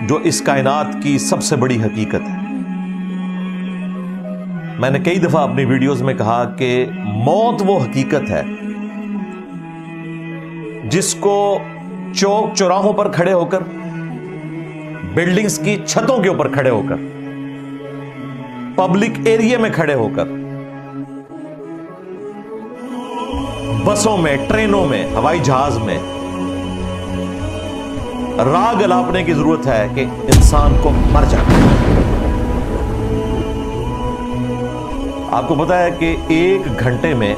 جو اس کائنات کی سب سے بڑی حقیقت ہے۔ میں نے کئی دفعہ اپنی ویڈیوز میں کہا کہ موت وہ حقیقت ہے جس کو چوک چوراہوں پر کھڑے ہو کر، بلڈنگز کی چھتوں کے اوپر کھڑے ہو کر، پبلک ایریا میں کھڑے ہو کر، بسوں میں، ٹرینوں میں، ہوائی جہاز میں راگ الاپنے کی ضرورت ہے کہ انسان کو مر جانا ہے۔ آپ کو پتا ہے کہ 1 گھنٹے میں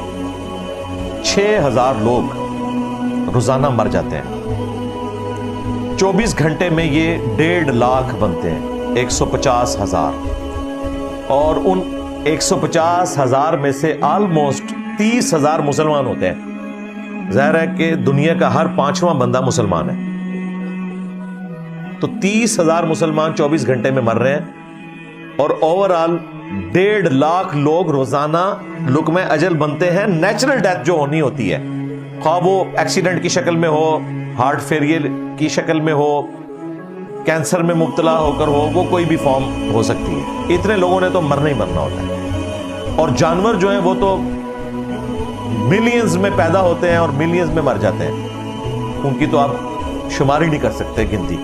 6000 لوگ روزانہ مر جاتے ہیں۔ 24 گھنٹے میں یہ 1.5 لاکھ بنتے ہیں، 150,000، اور ان 150,000 میں سے آلموسٹ 30,000 مسلمان ہوتے ہیں۔ ظاہر ہے کہ دنیا کا ہر 5واں بندہ مسلمان ہے، تو 30,000 مسلمان 24 گھنٹے میں مر رہے ہیں، اور اوورآل 1.5 لاکھ لوگ روزانہ لقمہ اجل بنتے ہیں۔ نیچرل ڈیتھ جو ہونی ہوتی ہے، خواہ وہ ایکسیڈنٹ کی شکل میں ہو، ہارٹ فیلئر کی شکل میں ہو، کینسر میں مبتلا ہو کر ہو، وہ کوئی بھی فارم ہو سکتی ہے۔ اتنے لوگوں نے تو مرنا ہی مرنا ہوتا ہے، اور جانور جو ہیں وہ تو ملینز میں پیدا ہوتے ہیں اور ملینز میں مر جاتے ہیں، ان کی تو آپ شمار ہی نہیں کر سکتے گنتی۔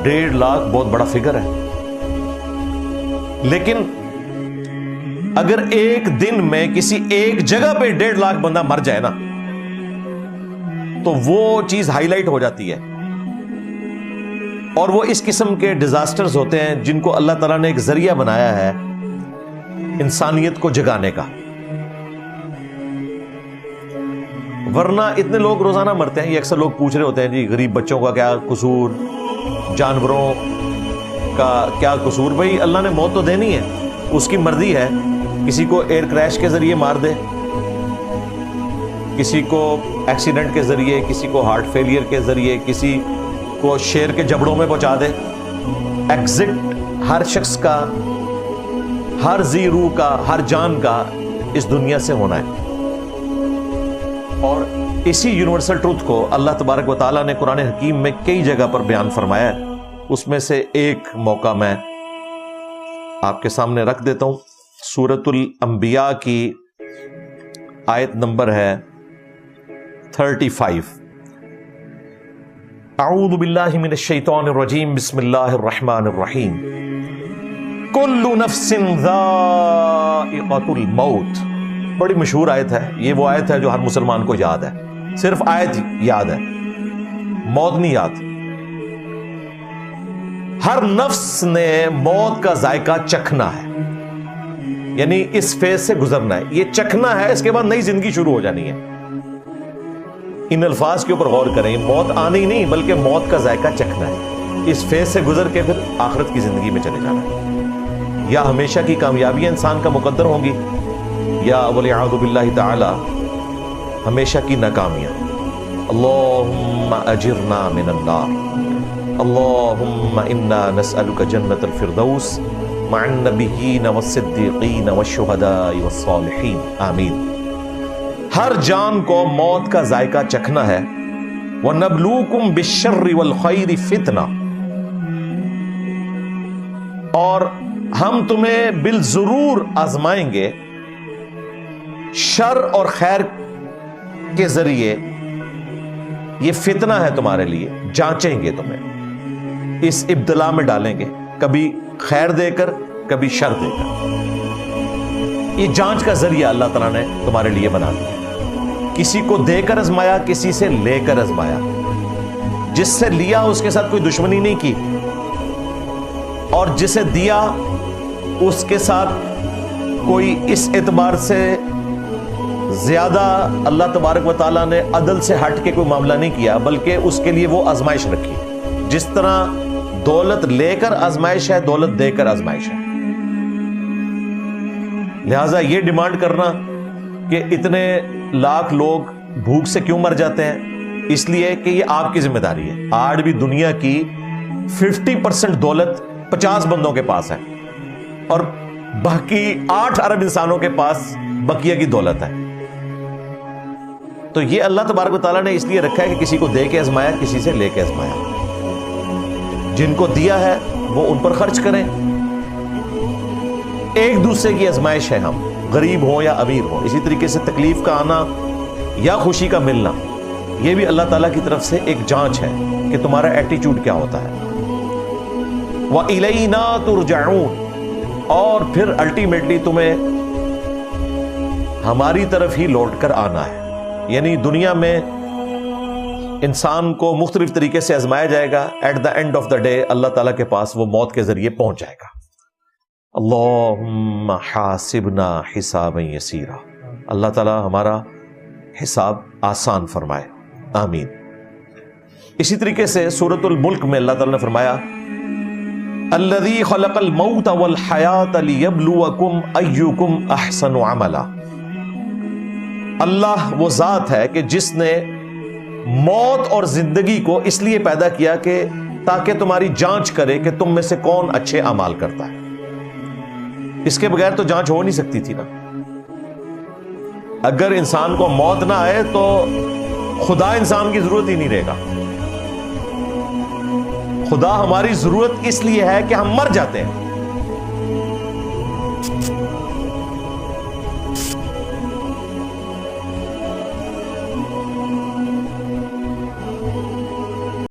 ڈیڑھ لاکھ بہت بڑا فگر ہے، لیکن اگر ایک دن میں کسی ایک جگہ پہ 1.5 لاکھ بندہ مر جائے نا، تو وہ چیز ہائی لائٹ ہو جاتی ہے، اور وہ اس قسم کے ڈیزاسٹرز ہوتے ہیں جن کو اللہ تعالیٰ نے ایک ذریعہ بنایا ہے انسانیت کو جگانے کا۔ ورنہ اتنے لوگ روزانہ مرتے ہیں، یہ اکثر لوگ پوچھ رہے ہوتے ہیں جی غریب بچوں کا کیا قصور، جانوروں کا کیا قصور؟ بھائی اللہ نے موت تو دینی ہے، اس کی مرضی ہے، کسی کو ایئر کریش کے ذریعے مار دے، کسی کو ایکسیڈنٹ کے ذریعے، کسی کو ہارٹ فیلئر کے ذریعے، کسی کو شیر کے جبڑوں میں پہنچا دے۔ ایگزٹ ہر شخص کا، ہر ذی روح کا، ہر جان کا اس دنیا سے ہونا ہے، اور اسی یونیورسل ٹروتھ کو اللہ تبارک و تعالیٰ نے قرآن حکیم میں کئی جگہ پر بیان فرمایا ہے۔ اس میں سے ایک موقع میں آپ کے سامنے رکھ دیتا ہوں۔ سورۃ الانبیاء کی آیت نمبر ہے 35۔ اعوذ باللہ من الشیطان الرجیم، بسم اللہ الرحمن الرحیم۔ کل نفس ذائقۃ الموت، بڑی مشہور آیت ہے یہ، وہ آیت ہے جو ہر مسلمان کو یاد ہے، صرف آیت یاد ہے، موت نہیں یاد۔ ہر نفس نے موت کا ذائقہ چکھنا ہے، یعنی اس فیز سے گزرنا ہے، یہ چکھنا ہے، اس کے بعد نئی زندگی شروع ہو جانی ہے۔ ان الفاظ کے اوپر غور کریں، موت آنی نہیں بلکہ موت کا ذائقہ چکھنا ہے، اس فیز سے گزر کے پھر آخرت کی زندگی میں چلے جانا ہے۔ یا ہمیشہ کی کامیابیاں انسان کا مقدر ہوں گی، یا والعیاذ باللہ تعالی ہمیشہ کی ناکامیاں۔ اللہم اجرنا من النار، اللہم انا نسألک جنت الفردوس مع النبیین والصدیقین والشہداء والصالحین، آمین۔ ہر جان کو موت کا ذائقہ چکھنا ہے۔ وَنَبْلُوكُمْ بِالشَّرِّ وَالْخَيْرِ فِتْنَةً، اور ہم تمہیں بالضرور آزمائیں گے، شر اور خیر کے ذریعے، یہ فتنہ ہے تمہارے لیے، جانچیں گے تمہیں، اس ابتلا میں ڈالیں گے، کبھی خیر دے کر کبھی شر دے کر۔ یہ جانچ کا ذریعہ اللہ تعالیٰ نے تمہارے لیے بنا دیا، کسی کو دے کر آزمایا، کسی سے لے کر آزمایا۔ جس سے لیا اس کے ساتھ کوئی دشمنی نہیں کی، اور جسے دیا اس کے ساتھ کوئی اس اعتبار سے زیادہ اللہ تبارک و تعالیٰ نے عدل سے ہٹ کے کوئی معاملہ نہیں کیا، بلکہ اس کے لیے وہ آزمائش رکھی۔ جس طرح دولت لے کر آزمائش ہے، دولت دے کر آزمائش ہے۔ لہذا یہ ڈیمانڈ کرنا کہ اتنے لاکھ لوگ بھوک سے کیوں مر جاتے ہیں، اس لیے کہ یہ آپ کی ذمہ داری ہے۔ آج بھی دنیا کی 50% دولت 50 بندوں کے پاس ہے، اور باقی 8 ارب انسانوں کے پاس بقیہ کی دولت ہے. تو یہ اللہ تبارک و تعالیٰ نے اس لیے رکھا ہے کہ کسی کو دے کے آزمایا, کسی سے لے کے آزمایا. جن کو دیا ہے وہ ان پر خرچ کریں. ایک دوسرے کی آزمائش ہے, ہم غریب ہوں یا امیر ہوں. اسی طریقے سے تکلیف کا آنا یا خوشی کا ملنا, یہ بھی اللہ تعالیٰ کی طرف سے ایک جانچ ہے کہ تمہارا ایٹیچیوڈ کیا ہوتا ہے. وَإِلَيْنَا تُرْجَعُونَ, اور پھر الٹیمیٹلی تمہیں ہماری طرف ہی لوٹ کر آنا ہے. یعنی دنیا میں انسان کو مختلف طریقے سے آزمایا جائے گا. At the end of the day اللہ تعالیٰ کے پاس وہ موت کے ذریعے پہنچ جائے گا. اللہم حاسبنا حسابا یسیرا, اللہ تعالیٰ ہمارا حساب آسان فرمائے, آمین. اسی طریقے سے سورۃ الملک میں اللہ تعالیٰ نے فرمایا الذی خلق الموت والحیات لیبلوکم ایکم احسن عملا. اللہ وہ ذات ہے کہ جس نے موت اور زندگی کو اس لیے پیدا کیا کہ تاکہ تمہاری جانچ کرے کہ تم میں سے کون اچھے اعمال کرتا ہے. اس کے بغیر تو جانچ ہو نہیں سکتی تھی نا. اگر انسان کو موت نہ آئے تو خدا انسان کی ضرورت ہی نہیں رہے گا. خدا ہماری ضرورت اس لیے ہے کہ ہم مر جاتے ہیں.